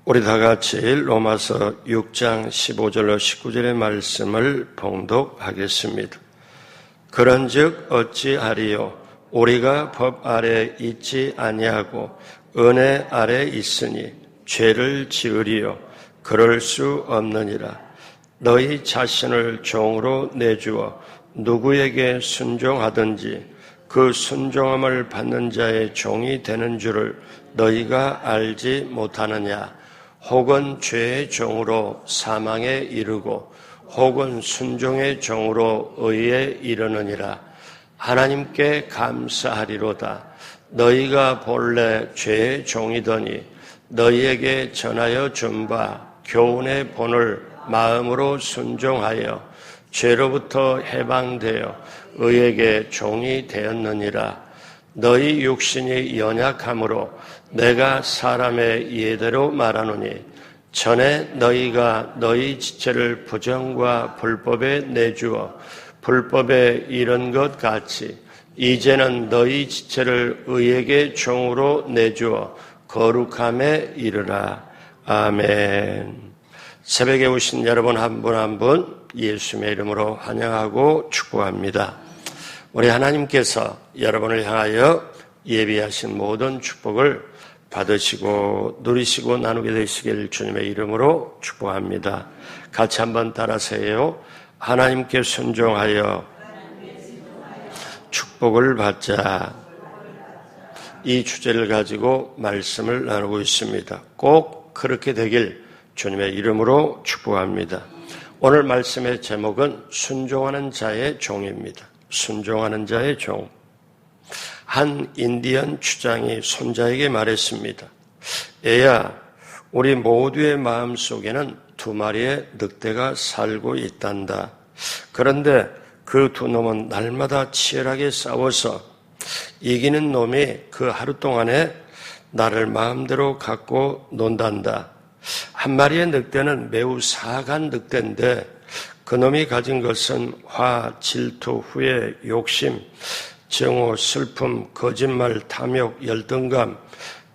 우리 다 같이 로마서 6장 15절로 19절의 말씀을 봉독하겠습니다. 그런즉 어찌하리요? 우리가 법 아래 있지 아니하고 은혜 아래 있으니 죄를 지으리요? 그럴 수 없느니라. 너희 자신을 종으로 내주어 누구에게 순종하든지 그 순종함을 받는 자의 종이 되는 줄을 너희가 알지 못하느냐? 혹은 죄의 종으로 사망에 이르고 혹은 순종의 종으로 의에 이르느니라. 하나님께 감사하리로다. 너희가 본래 죄의 종이더니 너희에게 전하여 준 바 교훈의 본을 마음으로 순종하여 죄로부터 해방되어 의에게 종이 되었느니라. 너희 육신이 연약함으로 내가 사람의 이해대로 말하노니 전에 너희가 너희 지체를 부정과 불법에 내주어 불법에 이른 것 같이 이제는 너희 지체를 의에게 종으로 내주어 거룩함에 이르라. 아멘. 새벽에 오신 여러분 한 분 한 분 예수님의 이름으로 환영하고 축복합니다. 우리 하나님께서 여러분을 향하여 예비하신 모든 축복을 받으시고 누리시고 나누게 되시길 주님의 이름으로 축복합니다. 같이 한번 따라하세요. 하나님께 순종하여 축복을 받자. 이 주제를 가지고 말씀을 나누고 있습니다. 꼭 그렇게 되길 주님의 이름으로 축복합니다. 오늘 말씀의 제목은 순종하는 자의 종입니다. 순종하는 자의 종. 한 인디언 추장이 손자에게 말했습니다. 애야, 우리 모두의 마음속에는 두 마리의 늑대가 살고 있단다. 그런데 그 두 놈은 날마다 치열하게 싸워서 이기는 놈이 그 하루 동안에 나를 마음대로 갖고 논단다. 한 마리의 늑대는 매우 사악한 늑대인데 그놈이 가진 것은 화, 질투, 후회, 욕심, 증오, 슬픔, 거짓말, 탐욕, 열등감,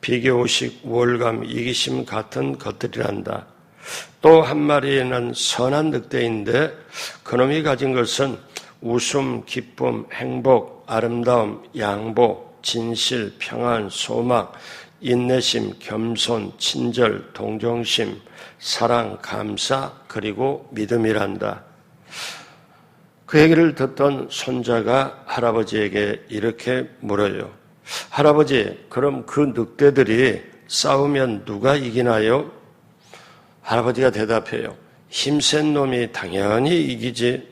비교의식, 우월감, 이기심 같은 것들이란다. 또 한 마리는 선한 늑대인데 그놈이 가진 것은 웃음, 기쁨, 행복, 아름다움, 양보, 진실, 평안, 소망, 인내심, 겸손, 친절, 동정심, 사랑, 감사, 그리고 믿음이란다. 그 얘기를 듣던 손자가 할아버지에게 이렇게 물어요. 할아버지, 그럼 그 늑대들이 싸우면 누가 이기나요? 할아버지가 대답해요. 힘센 놈이 당연히 이기지.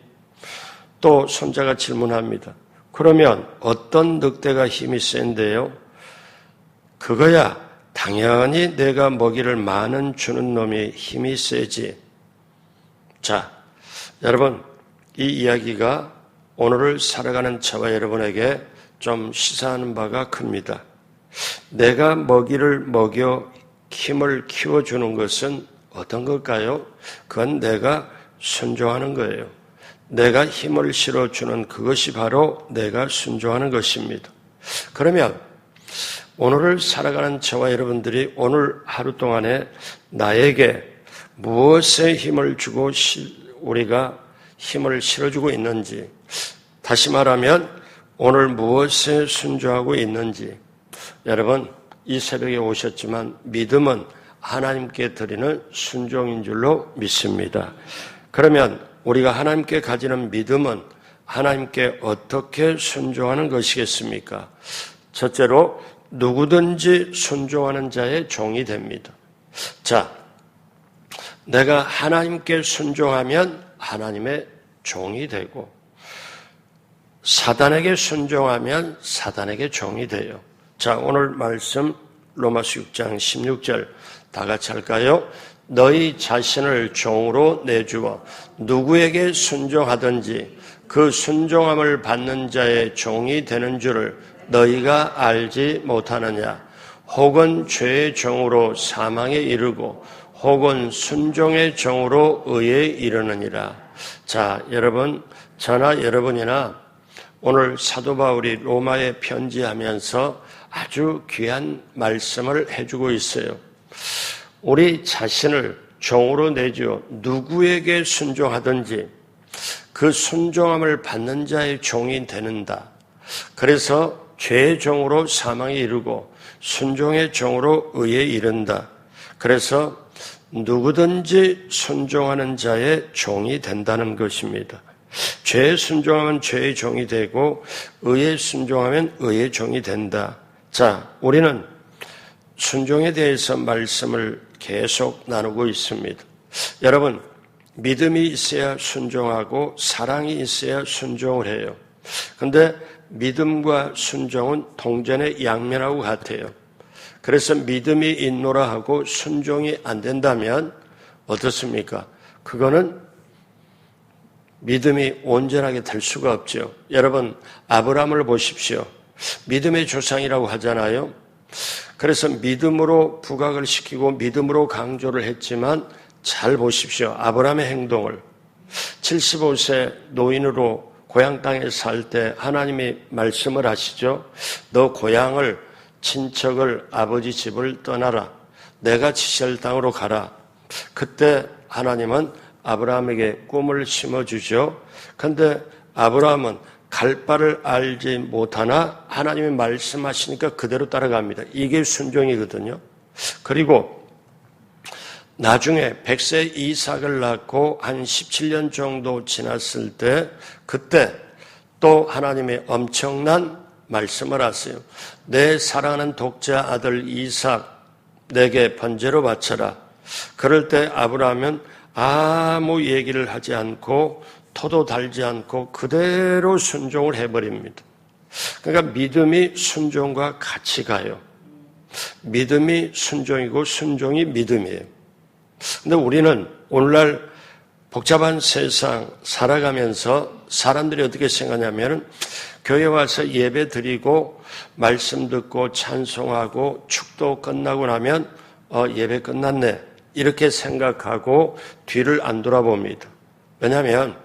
또 손자가 질문합니다. 그러면 어떤 늑대가 힘이 센데요? 그거야 당연히 내가 먹이를 많은 주는 놈이 힘이 세지. 자, 여러분, 이 이야기가 오늘을 살아가는 저와 여러분에게 좀 시사하는 바가 큽니다. 내가 먹이를 먹여 힘을 키워주는 것은 어떤 걸까요? 그건 내가 순종하는 거예요. 내가 힘을 실어주는 그것이 바로 내가 순종하는 것입니다. 그러면 오늘을 살아가는 저와 여러분들이 오늘 하루 동안에 나에게 무엇에 힘을 주고 우리가 힘을 실어주고 있는지, 다시 말하면 오늘 무엇에 순종하고 있는지, 여러분 이 새벽에 오셨지만 믿음은 하나님께 드리는 순종인 줄로 믿습니다. 그러면 우리가 하나님께 가지는 믿음은 하나님께 어떻게 순종하는 것이겠습니까? 첫째로 누구든지 순종하는 자의 종이 됩니다. 자, 내가 하나님께 순종하면 하나님의 종이 되고 사단에게 순종하면 사단에게 종이 돼요. 자, 오늘 말씀 로마서 6장 16절 다 같이 할까요? 너희 자신을 종으로 내주어 누구에게 순종하든지 그 순종함을 받는 자의 종이 되는 줄을 너희가 알지 못하느냐? 혹은 죄의 종으로 사망에 이르고 혹은 순종의 종으로 의에 이르느니라. 자, 여러분, 저나 여러분이나 오늘 사도 바울이 로마에 편지하면서 아주 귀한 말씀을 해주고 있어요. 우리 자신을 종으로 내주어 누구에게 순종하든지 그 순종함을 받는 자의 종이 되는다. 그래서 죄의 종으로 사망에 이르고 순종의 종으로 의에 이른다. 그래서 누구든지 순종하는 자의 종이 된다는 것입니다. 죄에 순종하면 죄의 종이 되고 의에 순종하면 의의 종이 된다. 자, 우리는 순종에 대해서 말씀을 계속 나누고 있습니다. 여러분, 믿음이 있어야 순종하고 사랑이 있어야 순종을 해요. 그런데 믿음과 순종은 동전의 양면하고 같아요. 그래서 믿음이 있노라 하고 순종이 안 된다면 어떻습니까? 그거는 믿음이 온전하게 될 수가 없죠. 여러분, 아브라함을 보십시오. 믿음의 조상이라고 하잖아요. 그래서 믿음으로 부각을 시키고 믿음으로 강조를 했지만 잘 보십시오. 아브라함의 행동을 75세 노인으로 고향 땅에 살 때 하나님이 말씀을 하시죠. 너 고향을 친척을 아버지 집을 떠나라. 내가 지시할 땅으로 가라. 그때 하나님은 아브라함에게 꿈을 심어주죠. 그런데 아브라함은 갈 바를 알지 못하나 하나님이 말씀하시니까 그대로 따라갑니다. 이게 순종이거든요. 그리고 나중에 100세 이삭을 낳고 한 17년 정도 지났을 때 그때 또 하나님의 엄청난 말씀을 하세요. 내 사랑하는 독자 아들 이삭 내게 번제로 바쳐라. 그럴 때 아브라함은 아무 얘기를 하지 않고 토도 달지 않고 그대로 순종을 해버립니다. 그러니까 믿음이 순종과 같이 가요. 믿음이 순종이고 순종이 믿음이에요. 근데 우리는 오늘날 복잡한 세상 살아가면서 사람들이 어떻게 생각하냐면 교회 와서 예배 드리고 말씀 듣고 찬송하고 축도 끝나고 나면 예배 끝났네 이렇게 생각하고 뒤를 안 돌아봅니다. 왜냐하면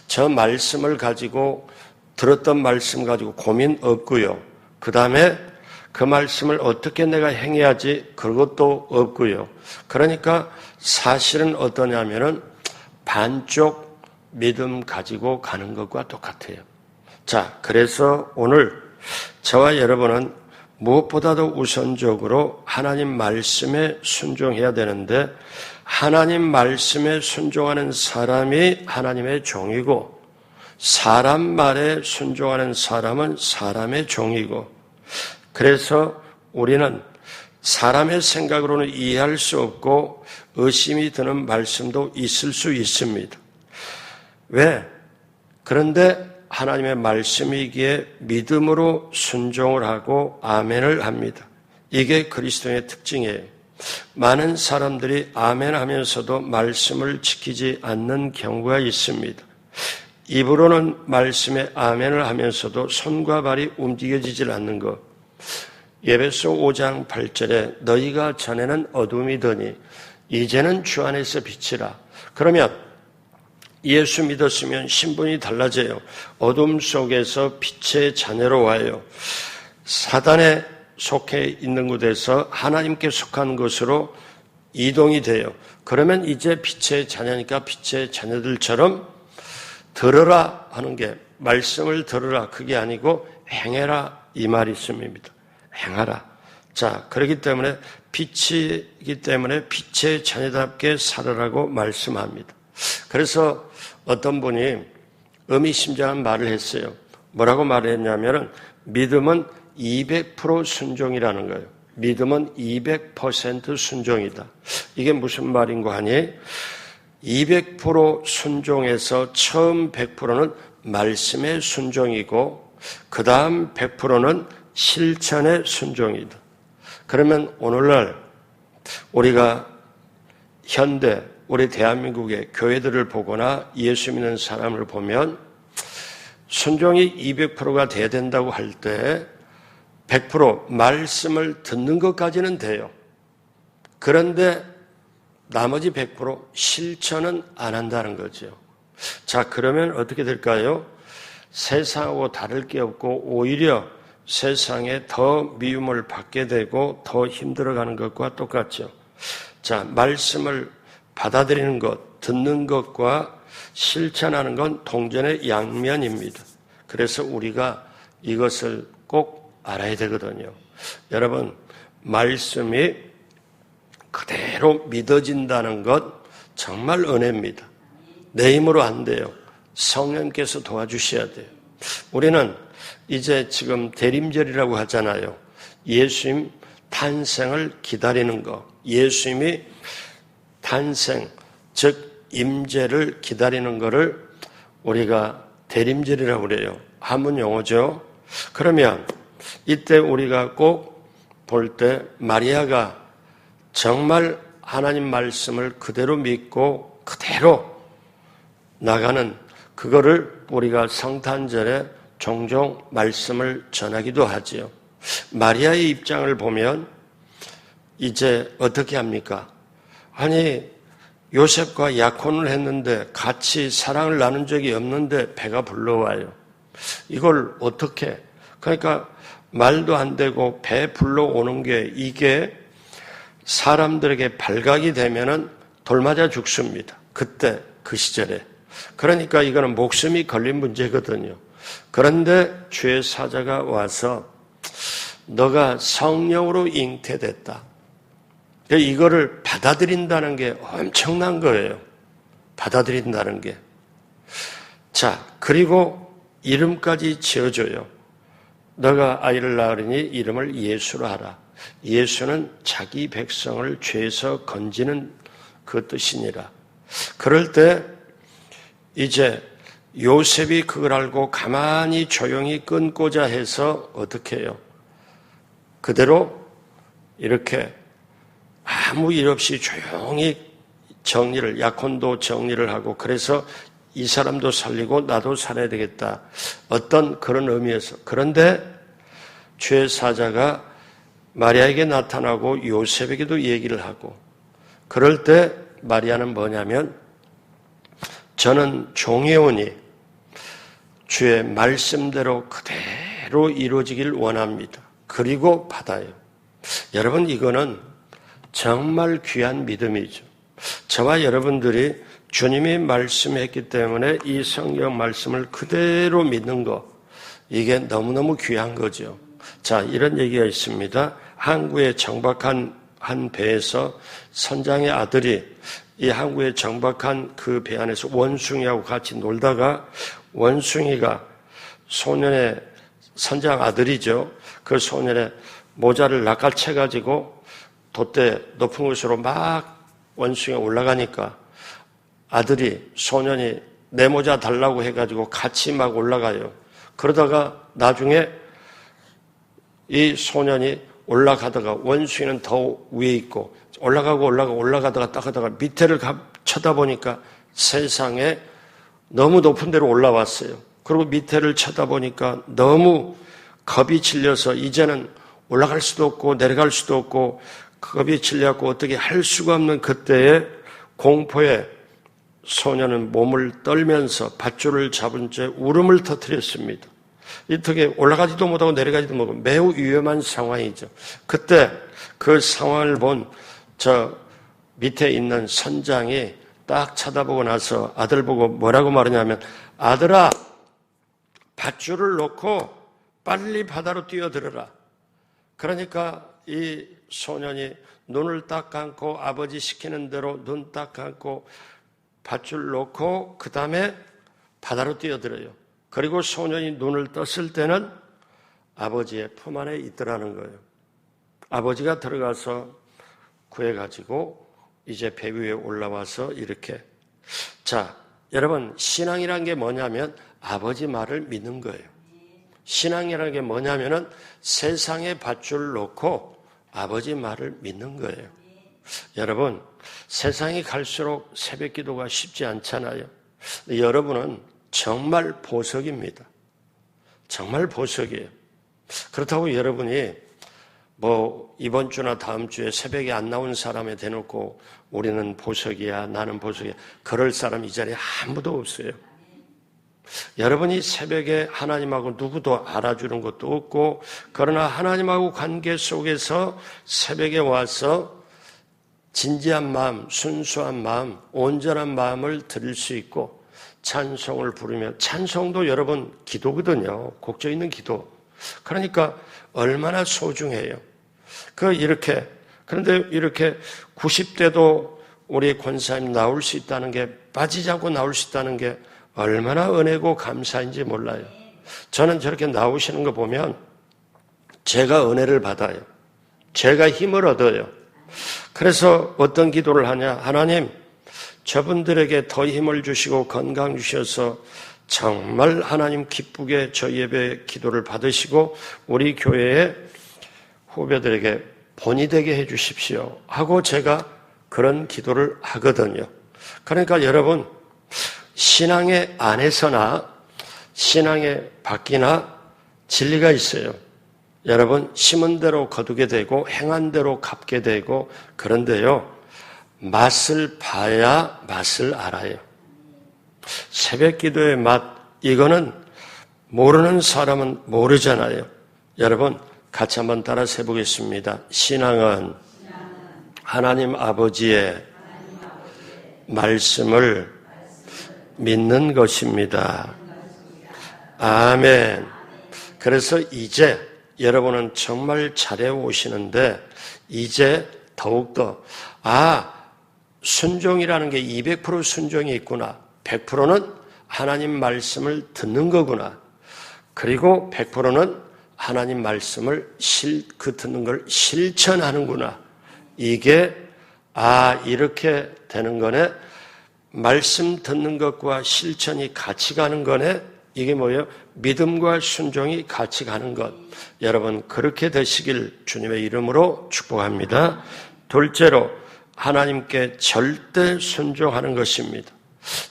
저 말씀을 가지고 들었던 말씀 가지고 고민 없고요. 그 다음에 그 말씀을 어떻게 내가 행해야지 그것도 없고요. 그러니까 사실은 어떠냐면은 반쪽 믿음 가지고 가는 것과 똑같아요. 자, 그래서 오늘 저와 여러분은 무엇보다도 우선적으로 하나님 말씀에 순종해야 되는데 하나님 말씀에 순종하는 사람이 하나님의 종이고 사람 말에 순종하는 사람은 사람의 종이고 그래서 우리는 사람의 생각으로는 이해할 수 없고 의심이 드는 말씀도 있을 수 있습니다. 왜? 그런데 하나님의 말씀이기에 믿음으로 순종을 하고 아멘을 합니다. 이게 그리스도의 특징이에요. 많은 사람들이 아멘 하면서도 말씀을 지키지 않는 경우가 있습니다. 입으로는 말씀에 아멘을 하면서도 손과 발이 움직여지질 않는 것. 에베소 5장 8절에 너희가 전에는 어둠이더니 이제는 주 안에서 빛이라. 그러면 예수 믿었으면 신분이 달라져요. 어둠 속에서 빛의 자녀로 와요. 사단에 속해 있는 곳에서 하나님께 속한 것으로 이동이 돼요. 그러면 이제 빛의 자녀니까 빛의 자녀들처럼 들으라 하는 게 말씀을 들으라 그게 아니고 행해라 이 말이 있습니다. 행하라. 자, 그렇기 때문에 빛이기 때문에 빛의 자녀답게 살아라고 말씀합니다. 그래서 어떤 분이 의미심장한 말을 했어요. 뭐라고 말했냐면은 믿음은 200% 순종이라는 거예요. 믿음은 200% 순종이다. 이게 무슨 말인고 하니 200% 순종에서 처음 100%는 말씀의 순종이고 그 다음 100%는 실천의 순종이다. 그러면 오늘날 우리가 현대 우리 대한민국의 교회들을 보거나 예수 믿는 사람을 보면 순종이 200%가 돼야 된다고 할 때 100% 말씀을 듣는 것까지는 돼요. 그런데 나머지 100% 실천은 안 한다는 거죠. 자, 그러면 어떻게 될까요? 세상하고 다를 게 없고 오히려 세상에 더 미움을 받게 되고 더 힘들어가는 것과 똑같죠. 자, 말씀을 받아들이는 것, 듣는 것과 실천하는 건 동전의 양면입니다. 그래서 우리가 이것을 꼭 알아야 되거든요. 여러분, 말씀이 그대로 믿어진다는 것 정말 은혜입니다. 내 힘으로 안 돼요. 성령께서 도와주셔야 돼요. 우리는 이제 지금 대림절이라고 하잖아요. 예수님 탄생을 기다리는 것, 예수님이 탄생, 즉 임재를 기다리는 것을 우리가 대림절이라고 그래요. 한문 용어죠. 그러면 이때 우리가 꼭 볼 때 마리아가 정말 하나님 말씀을 그대로 믿고 그대로 나가는 그거를 우리가 성탄절에 종종 말씀을 전하기도 하지요. 마리아의 입장을 보면 이제 어떻게 합니까? 아니, 요셉과 약혼을 했는데 같이 사랑을 나눈 적이 없는데 배가 불러와요. 이걸 어떻게? 그러니까 말도 안 되고 배 불러오는 게 이게 사람들에게 발각이 되면은 돌 맞아 죽습니다. 그때 그 시절에. 그러니까 이거는 목숨이 걸린 문제거든요. 그런데 주의 사자가 와서 너가 성령으로 잉태됐다. 이거를 받아들인다는 게 엄청난 거예요. 받아들인다는 게. 자, 그리고 이름까지 지어줘요. 너가 아이를 낳으리니 이름을 예수로 하라. 예수는 자기 백성을 죄에서 건지는 그 뜻이니라. 그럴 때 이제 요셉이 그걸 알고 가만히 조용히 끊고자 해서 어떻게 해요? 그대로 이렇게 아무 일 없이 조용히 정리를, 약혼도 정리를 하고 그래서 이 사람도 살리고 나도 살아야 되겠다. 어떤 그런 의미에서. 그런데 주의 사자가 마리아에게 나타나고 요셉에게도 얘기를 하고 그럴 때 마리아는 뭐냐면 저는 종이오니 주의 말씀대로 그대로 이루어지길 원합니다. 그리고 받아요. 여러분 이거는 정말 귀한 믿음이죠. 저와 여러분들이 주님이 말씀했기 때문에 이 성경 말씀을 그대로 믿는 거 이게 너무너무 귀한 거죠. 자, 이런 얘기가 있습니다. 항구에 정박한 한 배에서 선장의 아들이 이 항구에 정박한 그 배 안에서 원숭이하고 같이 놀다가 원숭이가 소년의 선장 아들이죠. 그 소년의 모자를 낚아채가지고 돛대 높은 곳으로 막 원숭이가 올라가니까 아들이 소년이 내 모자 달라고 해가지고 같이 막 올라가요. 그러다가 나중에 이 소년이 올라가다가 원숭이는 더 위에 있고 올라가다가 딱 하다가 밑에를 쳐다보니까 세상에 너무 높은 데로 올라왔어요. 그리고 밑에를 쳐다보니까 너무 겁이 질려서 이제는 올라갈 수도 없고 내려갈 수도 없고 겁이 질려갖고 어떻게 할 수가 없는 그때에 공포에 소년은 몸을 떨면서 밧줄을 잡은 채 울음을 터뜨렸습니다. 어떻게 올라가지도 못하고 내려가지도 못하고 매우 위험한 상황이죠. 그때 그 상황을 본 저 밑에 있는 선장이 딱 쳐다보고 나서 아들 보고 뭐라고 말하냐면 아들아 밧줄을 놓고 빨리 바다로 뛰어들어라. 그러니까 이 소년이 눈을 딱 감고 아버지 시키는 대로 눈 딱 감고 밧줄 놓고 그 다음에 바다로 뛰어들어요. 그리고 소년이 눈을 떴을 때는 아버지의 품 안에 있더라는 거예요. 아버지가 들어가서 구해가지고 이제 배 위에 올라와서 이렇게. 자, 여러분 신앙이란 게 뭐냐면 아버지 말을 믿는 거예요. 신앙이라는 게 뭐냐면은 세상에 밧줄 놓고 아버지 말을 믿는 거예요. 여러분 세상이 갈수록 새벽 기도가 쉽지 않잖아요. 여러분은 정말 보석입니다. 정말 보석이에요. 그렇다고 여러분이 뭐 이번 주나 다음 주에 새벽에 안 나온 사람에 대놓고 우리는 보석이야, 나는 보석이야. 그럴 사람 이 자리에 아무도 없어요. 여러분이 새벽에 하나님하고 누구도 알아주는 것도 없고 그러나 하나님하고 관계 속에서 새벽에 와서 진지한 마음, 순수한 마음, 온전한 마음을 드릴 수 있고 찬송을 부르며, 찬송도 여러분 기도거든요. 곡조 있는 기도. 그러니까 얼마나 소중해요. 그런데 이렇게 90대도 우리 권사님 나올 수 있다는 게, 빠지지 않고 나올 수 있다는 게 얼마나 은혜고 감사인지 몰라요. 저는 저렇게 나오시는 거 보면 제가 은혜를 받아요. 제가 힘을 얻어요. 그래서 어떤 기도를 하냐? 하나님, 저분들에게 더 힘을 주시고 건강 주셔서 정말 하나님 기쁘게 저희 예배 기도를 받으시고 우리 교회의 후배들에게 본이 되게 해 주십시오 하고 제가 그런 기도를 하거든요. 그러니까 여러분, 신앙의 안에서나 신앙의 밖이나 진리가 있어요. 여러분, 심은 대로 거두게 되고 행한 대로 갚게 되고, 그런데요, 맛을 봐야 맛을 알아요. 새벽 기도의 맛, 이거는 모르는 사람은 모르잖아요. 여러분, 같이 한번 따라 해보겠습니다. 신앙은 하나님 아버지의 말씀을 믿는 것입니다. 아멘. 그래서 이제 여러분은 정말 잘해 오시는데, 이제 더욱더 순종이라는 게 200% 순종이 있구나. 100%는 하나님 말씀을 듣는 거구나. 그리고 100%는 하나님 말씀을 그 듣는 걸 실천하는구나. 이게 이렇게 되는 거네. 말씀 듣는 것과 실천이 같이 가는 거네. 이게 뭐예요? 믿음과 순종이 같이 가는 것. 여러분, 그렇게 되시길 주님의 이름으로 축복합니다. 둘째로, 하나님께 절대 순종하는 것입니다.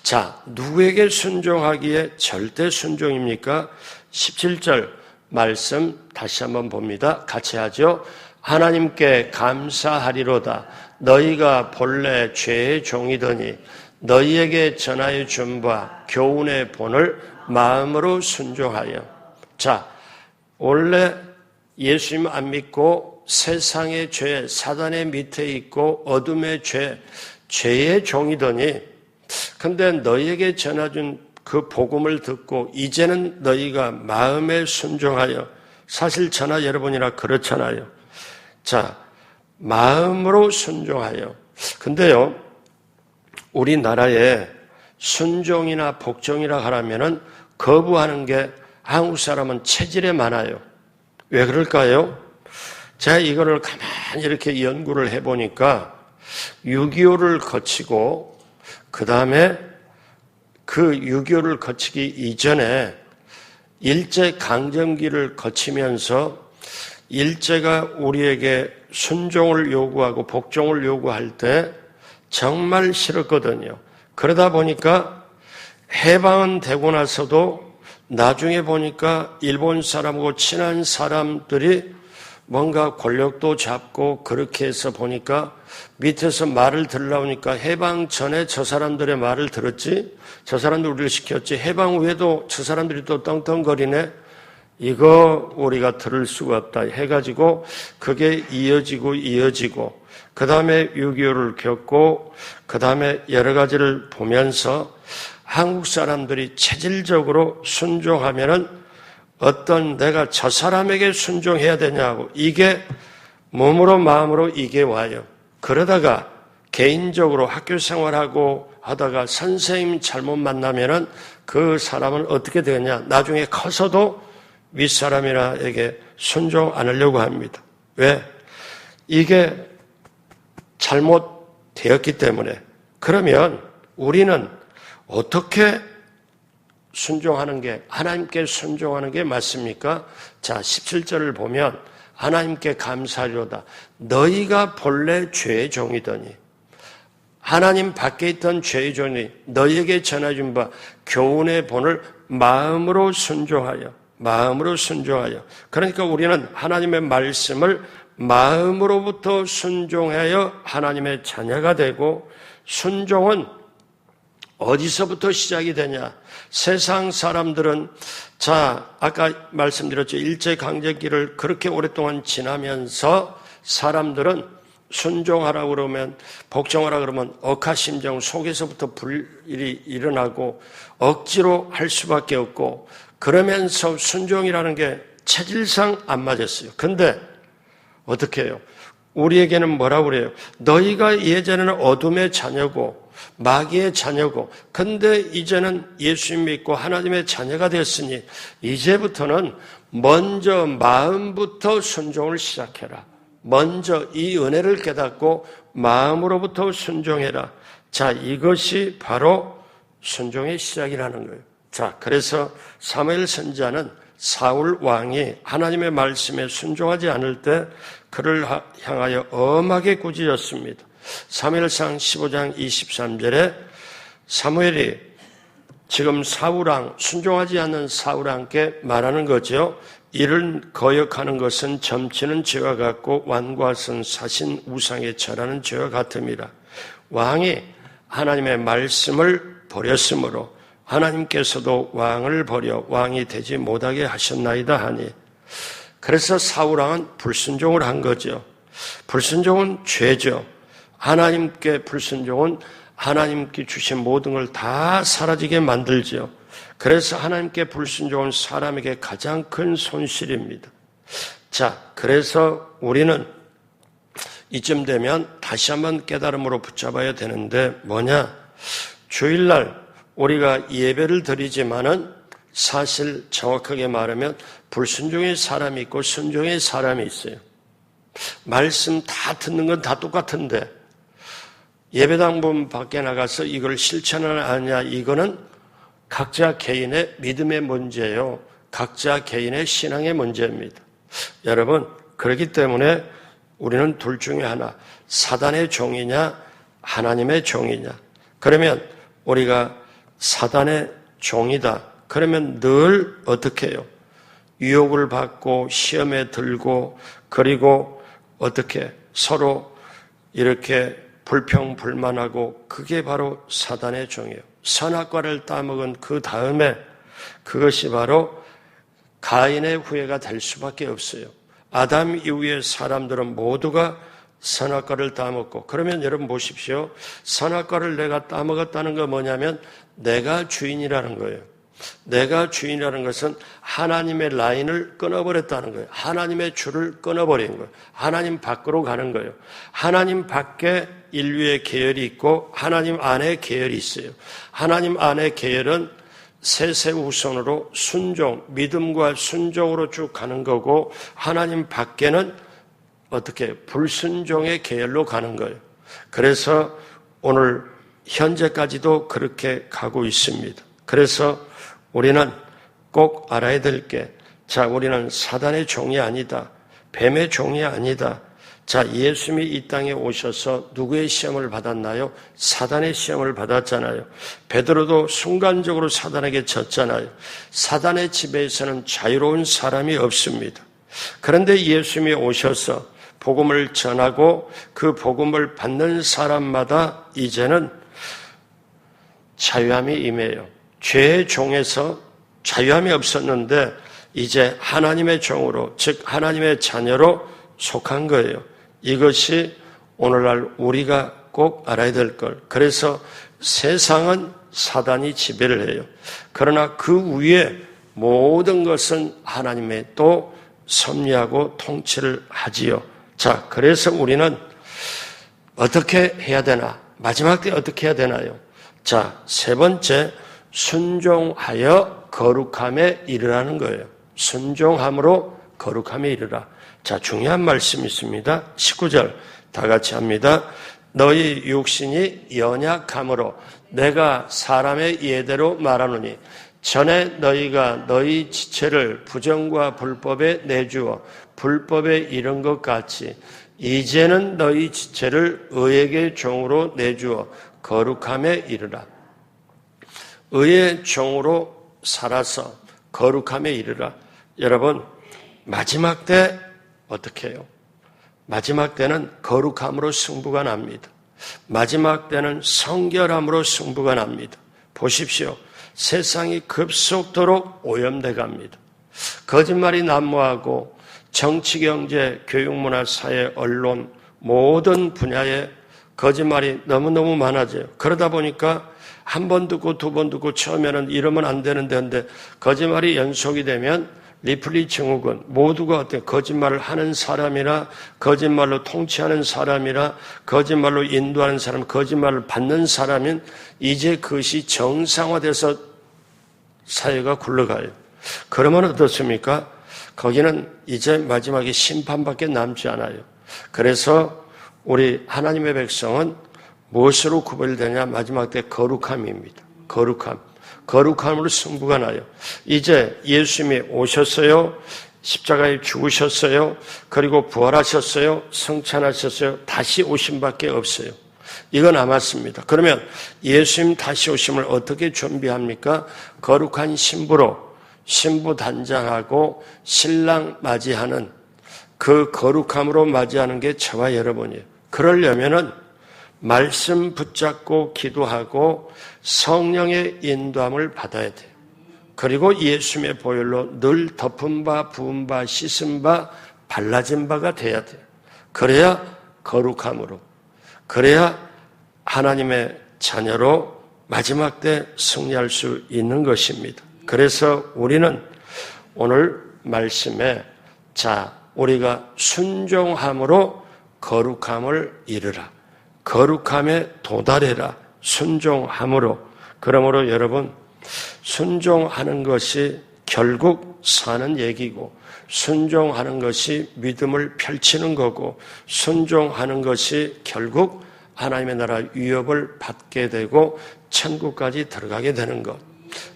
자, 누구에게 순종하기에 절대 순종입니까? 17절 말씀 다시 한번 봅니다. 같이 하죠. 하나님께 감사하리로다. 너희가 본래 죄의 종이더니 너희에게 전하여 준 바 교훈의 본을 마음으로 순종하여. 자, 원래 예수님 안 믿고 세상의 죄, 사단의 밑에 있고 어둠의 죄, 죄의 종이더니, 근데 너희에게 전해준 그 복음을 듣고 이제는 너희가 마음에 순종하여. 사실 저나 여러분이나 그렇잖아요. 자, 마음으로 순종하여. 근데요, 우리나라에 순종이나 복종이라 하라면은 거부하는 게 한국 사람은 체질에 많아요. 왜 그럴까요? 제가 이거를 가만히 이렇게 연구를 해보니까 6.25를 거치고 그 다음에 그 6.25를 거치기 이전에 일제강점기를 거치면서 일제가 우리에게 순종을 요구하고 복종을 요구할 때 정말 싫었거든요. 그러다 보니까 해방은 되고 나서도 나중에 보니까 일본 사람하고 친한 사람들이 뭔가 권력도 잡고 그렇게 해서 보니까 밑에서 말을 들으려니까 해방 전에 저 사람들의 말을 들었지, 저 사람들 우리를 시켰지, 해방 후에도 저 사람들이 또 떵떵거리네, 이거 우리가 들을 수가 없다 해가지고 그게 이어지고 그 다음에 6.25를 겪고 그 다음에 여러 가지를 보면서 한국 사람들이 체질적으로 순종하면은 어떤 내가 저 사람에게 순종해야 되냐고, 이게 몸으로 마음으로 이게 와요. 그러다가 개인적으로 학교 생활하고 하다가 선생님 잘못 만나면은 그 사람은 어떻게 되느냐, 나중에 커서도 윗사람이라에게 순종 안 하려고 합니다. 왜? 이게 잘못되었기 때문에. 그러면 우리는 어떻게 순종하는 게, 하나님께 순종하는 게 맞습니까? 자, 17절을 보면 하나님께 감사하리로다. 너희가 본래 죄의 종이더니, 하나님 밖에 있던 죄의 종이 너희에게 전해준 바 교훈의 본을 마음으로 순종하여. 그러니까 우리는 하나님의 말씀을 마음으로부터 순종하여 하나님의 자녀가 되고, 순종은 어디서부터 시작이 되냐? 세상 사람들은, 자, 아까 말씀드렸죠. 일제강점기를 그렇게 오랫동안 지나면서 사람들은 순종하라고 그러면, 복종하라 그러면 억하심정 속에서부터 불일이 일어나고 억지로 할 수밖에 없고, 그러면서 순종이라는 게 체질상 안 맞았어요. 근데 어떻게 해요? 우리에게는 뭐라고 그래요? 너희가 예전에는 어둠의 자녀고 마귀의 자녀고, 근데 이제는 예수 믿고 하나님의 자녀가 됐으니 이제부터는 먼저 마음부터 순종을 시작해라. 먼저 이 은혜를 깨닫고 마음으로부터 순종해라. 자, 이것이 바로 순종의 시작이라는 거예요. 자, 그래서 사무엘 선지자는 사울 왕이 하나님의 말씀에 순종하지 않을 때 그를 향하여 엄하게 꾸짖었습니다. 사무엘상 15장 23절에 사무엘이 지금 사울왕, 순종하지 않는 사울왕께 말하는 거죠. 이를 거역하는 것은 점치는 죄와 같고 완과 선 사신 우상에 절하는 죄와 같음이라. 왕이 하나님의 말씀을 버렸으므로 하나님께서도 왕을 버려 왕이 되지 못하게 하셨나이다 하니, 그래서 사울왕은 불순종을 한 거죠. 불순종은 죄죠. 하나님께 불순종은 하나님께 주신 모든 걸 다 사라지게 만들죠. 그래서 하나님께 불순종은 사람에게 가장 큰 손실입니다. 자, 그래서 우리는 이쯤 되면 다시 한번 깨달음으로 붙잡아야 되는데 뭐냐? 주일날 우리가 예배를 드리지만은 사실 정확하게 말하면 불순종의 사람이 있고 순종의 사람이 있어요. 말씀 다 듣는 건 다 똑같은데 예배당 문 밖에 나가서 이걸 실천을 하냐, 이거는 각자 개인의 믿음의 문제예요. 각자 개인의 신앙의 문제입니다. 여러분, 그렇기 때문에 우리는 둘 중에 하나, 사단의 종이냐 하나님의 종이냐. 그러면 우리가 사단의 종이다. 그러면 늘 어떻게 해요? 유혹을 받고 시험에 들고, 그리고 어떻게 서로 이렇게 불평불만하고, 그게 바로 사단의 종이에요. 선악과를 따먹은 그 다음에 그것이 바로 가인의 후예가 될 수밖에 없어요. 아담 이후의 사람들은 모두가 선악과를 따먹고, 그러면 여러분 보십시오. 선악과를 내가 따먹었다는 건 뭐냐면 내가 주인이라는 거예요. 내가 주인이라는 것은 하나님의 라인을 끊어버렸다는 거예요. 하나님의 줄을 끊어버린 거예요. 하나님 밖으로 가는 거예요. 하나님 밖에 인류의 계열이 있고 하나님 안에 계열이 있어요. 하나님 안에 계열은 세세우선으로 순종, 믿음과 순종으로 쭉 가는 거고, 하나님 밖에는 어떻게 불순종의 계열로 가는 거예요. 그래서 오늘 현재까지도 그렇게 가고 있습니다. 그래서 우리는 꼭 알아야 될 게, 자, 우리는 사단의 종이 아니다. 뱀의 종이 아니다. 자, 예수님이 이 땅에 오셔서 누구의 시험을 받았나요? 사단의 시험을 받았잖아요. 베드로도 순간적으로 사단에게 졌잖아요. 사단의 지배에서는 자유로운 사람이 없습니다. 그런데 예수님이 오셔서 복음을 전하고 그 복음을 받는 사람마다 이제는 자유함이 임해요. 죄의 종에서 자유함이 없었는데 이제 하나님의 종으로, 즉 하나님의 자녀로 속한 거예요. 이것이 오늘날 우리가 꼭 알아야 될 걸. 그래서 세상은 사단이 지배를 해요. 그러나 그 위에 모든 것은 하나님의 또 섭리하고 통치를 하지요. 자, 그래서 우리는 어떻게 해야 되나? 마지막 때 어떻게 해야 되나요? 자, 세 번째, 순종하여 거룩함에 이르라는 거예요. 순종함으로 거룩함에 이르라. 자, 중요한 말씀이 있습니다. 19절 다 같이 합니다. 너희 육신이 연약함으로 내가 사람의 예대로 말하노니 전에 너희가 너희 지체를 부정과 불법에 내주어 불법에 이른 것 같이 이제는 너희 지체를 의에게 종으로 내주어 거룩함에 이르라. 의의 종으로 살아서 거룩함에 이르라. 여러분, 마지막 때 어떻게 해요? 마지막 때는 거룩함으로 승부가 납니다. 마지막 때는 성결함으로 승부가 납니다. 보십시오. 세상이 급속도로 오염돼 갑니다. 거짓말이 난무하고 정치, 경제, 교육, 문화, 사회, 언론, 모든 분야에 거짓말이 너무너무 많아져요. 그러다 보니까 한 번 듣고 두 번 듣고 처음에는 이러면 안 되는데 근데 거짓말이 연속이 되면 리플리 증후군, 모두가 어떤 거짓말을 하는 사람이나 거짓말로 통치하는 사람이나 거짓말로 인도하는 사람, 거짓말을 받는 사람인 이제 그것이 정상화돼서 사회가 굴러가요. 그러면 어떻습니까? 거기는 이제 마지막에 심판밖에 남지 않아요. 그래서 우리 하나님의 백성은 무엇으로 구별되냐? 마지막 때 거룩함입니다. 거룩함. 거룩함으로 승부가 나요. 이제 예수님이 오셨어요. 십자가에 죽으셨어요. 그리고 부활하셨어요. 성찬하셨어요. 다시 오심밖에 없어요. 이거 남았습니다. 그러면 예수님 다시 오심을 어떻게 준비합니까? 거룩한 신부로 신부 단장하고 신랑 맞이하는 그 거룩함으로 맞이하는 게 저와 여러분이에요. 그러려면은 말씀 붙잡고 기도하고 성령의 인도함을 받아야 돼요. 그리고 예수님의 보혈로 늘 덮은 바, 부은 바, 씻은 바, 발라진 바가 돼야 돼요. 그래야 거룩함으로, 그래야 하나님의 자녀로 마지막 때 승리할 수 있는 것입니다. 그래서 우리는 오늘 말씀에 우리가 순종함으로 거룩함을 이루라. 거룩함에 도달해라. 순종함으로. 그러므로 여러분, 순종하는 것이 결국 사는 얘기고, 순종하는 것이 믿음을 펼치는 거고, 순종하는 것이 결국 하나님의 나라 위협을 받게 되고 천국까지 들어가게 되는 것.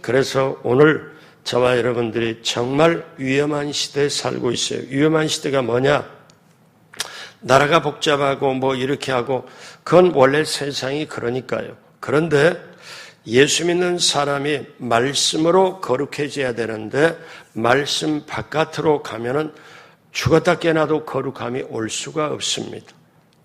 그래서 오늘 저와 여러분들이 정말 위험한 시대에 살고 있어요. 위험한 시대가 뭐냐? 나라가 복잡하고 뭐 이렇게 하고 그건 원래 세상이 그러니까요. 그런데 예수 믿는 사람이 말씀으로 거룩해져야 되는데 말씀 바깥으로 가면은 죽었다 깨어나도 거룩함이 올 수가 없습니다.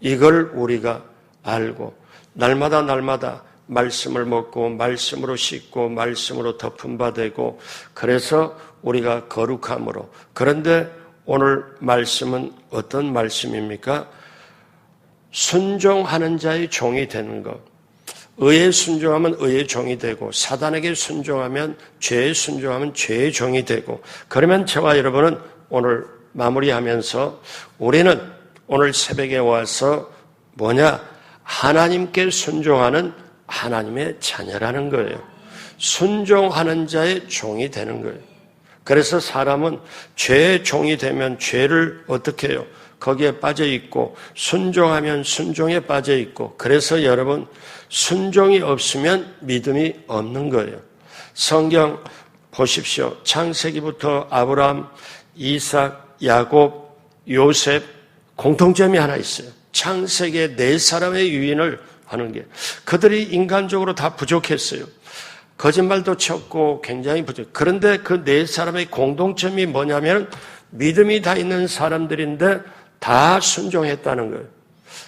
이걸 우리가 알고 날마다 말씀을 먹고 말씀으로 씻고 말씀으로 덮은 바 되고 그래서 우리가 거룩함으로. 그런데 오늘 말씀은 어떤 말씀입니까? 순종하는 자의 종이 되는 것. 의에 순종하면 의의 종이 되고 사단에게 순종하면 죄에 순종하면 죄의 종이 되고 그러면 저와 여러분은 오늘 마무리하면서 우리는 오늘 새벽에 와서 하나님께 순종하는 하나님의 자녀라는 거예요. 순종하는 자의 종이 되는 거예요. 그래서 사람은 죄의 종이 되면 죄를 어떻게 해요? 거기에 빠져 있고 순종하면 순종에 빠져 있고 그래서 여러분 순종이 없으면 믿음이 없는 거예요. 성경 보십시오. 창세기부터 아브라함, 이삭, 야곱, 요셉 공통점이 하나 있어요. 창세기의 4사람의 유인을 하는 게 그들이 인간적으로 다 부족했어요. 거짓말도 쳤고 굉장히 부족. 그런데 그 4사람의 공동점이 뭐냐면 믿음이 다 있는 사람들인데 다 순종했다는 거예요.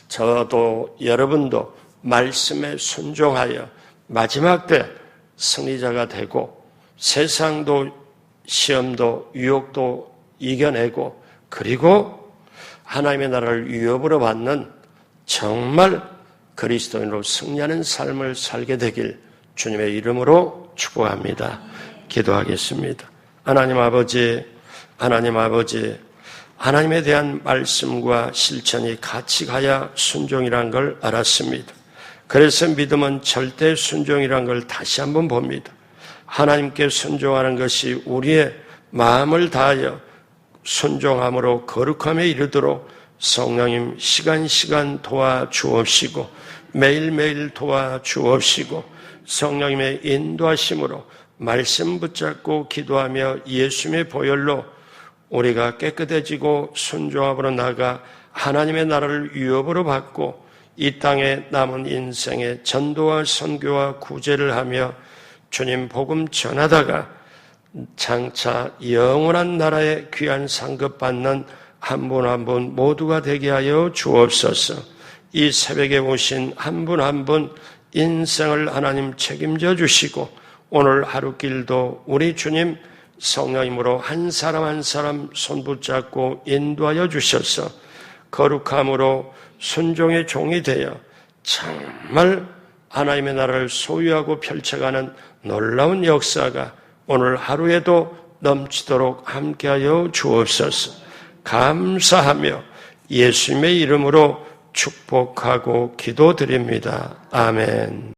저도 여러분도 말씀에 순종하여 마지막 때 승리자가 되고 세상도 시험도 유혹도 이겨내고 그리고 하나님의 나라를 위협으로 받는 정말 그리스도인으로 승리하는 삶을 살게 되길 주님의 이름으로 축복합니다. 기도하겠습니다. 하나님 아버지, 하나님에 대한 말씀과 실천이 같이 가야 순종이란 걸 알았습니다. 그래서 믿음은 절대 순종이란 걸 다시 한번 봅니다. 하나님께 순종하는 것이 우리의 마음을 다하여 순종함으로 거룩함에 이르도록 성령님 시간 도와주옵시고 매일매일 도와주옵시고 성령님의 인도하심으로 말씀 붙잡고 기도하며 예수님의 보혈로 우리가 깨끗해지고 순종함으로 나아가 하나님의 나라를 위협으로 받고 이 땅에 남은 인생의 전도와 선교와 구제를 하며 주님 복음 전하다가 장차 영원한 나라의 귀한 상급 받는 한 분 한 분 모두가 되게 하여 주옵소서. 이 새벽에 오신 한 분 한 분 인생을 하나님 책임져 주시고 오늘 하루길도 우리 주님 성령님으로 한 사람 한 사람 손 붙잡고 인도하여 주셔서 거룩함으로 순종의 종이 되어 정말 하나님의 나라를 소유하고 펼쳐가는 놀라운 역사가 오늘 하루에도 넘치도록 함께하여 주옵소서. 감사하며 예수님의 이름으로 축복하고 기도드립니다. 아멘.